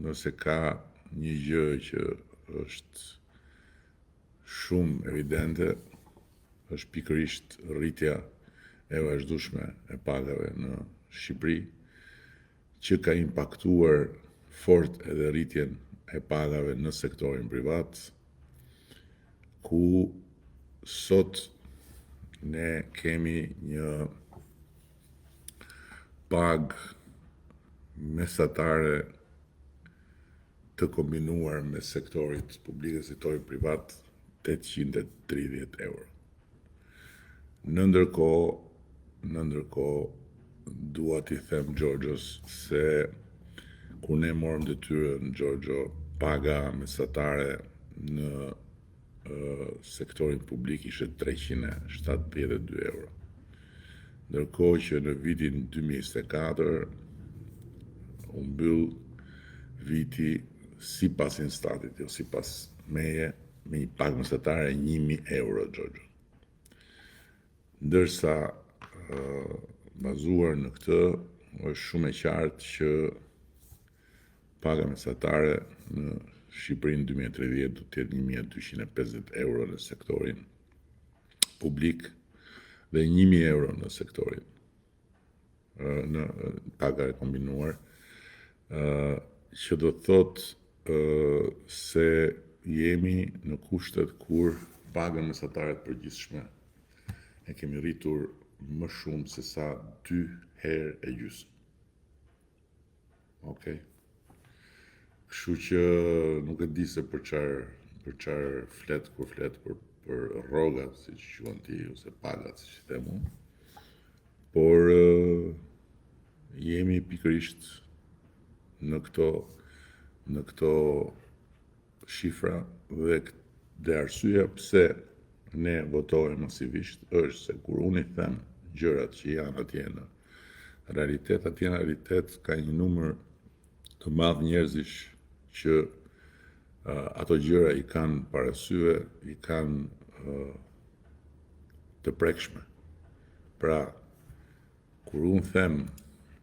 nëse ka një gjë që është shumë evidente, është pikërisht rritja e vazhdueshme e pagave në Shqipëri, që ka impaktuar fort edhe rritjen e pagave në sektorin privat, ku sot ne kemi një pagë mesatare të kombinuar me sektorit publik dhe sektorit privat 830 euro. Në ndërkohë, dua t'i them Gjorgjos se kur ne morëm detyrën, Gjorgjo, paga mesatare në sektorin publik ishte 372 euro. Ndërkohë që në vitin 2024 u mbyll viti sipas Instatit, jo sipas meje, me një pagë mesatare 1000 euro, Gjorgjo. Ndërsa bazuar në këtë, është shumë e qartë që paga mesatare në Shqipërinë 2030 do të jetë 1250 euro në sektorin publik dhe 1000 euro në sektorin në paga e kombinuar, që do të thotë se jemi në kushtet kur paga mesatare të përgjithshme e kemi rritur më shumë se sa 2 herë e gjysmë. Okej. Kështu që nuk e di se për çfarë flet kur flet për rrogat, siç quhen ti, ose pagat, siç i them unë. Por jemi pikërisht në këto shifra dhe arsyeja pse ne votojmë masivisht është se kur unë i them gjërat që janë atje në realitet ka një numër të madh njerëzish që ato gjëra i kanë parasyve, i kanë të prekshme. Pra, kur unë them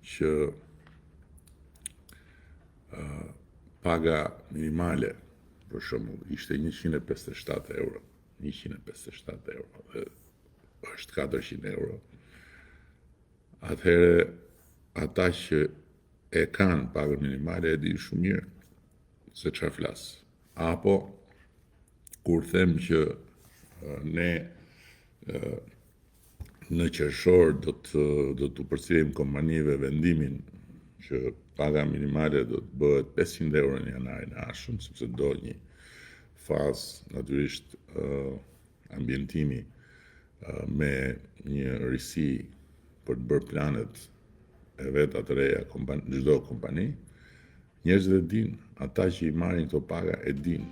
që paga minimale, për shembull, ishte 157 euro, dhe është 400 euro, atëherë ata që e kanë pagën minimale e di shumë mirë se çfarë flas. Apo kur them që ne në qershor do të përcjellim kompanive vendimin që paga minimale do të bëhet 500 euro në janarin e ardhshëm, sepse do një fazë natyrisht ambientimi me një risi për të bërë planet e vetë të reja çdo kompani, njerëzit e dinë, ata që i marrin këto paga e dinë.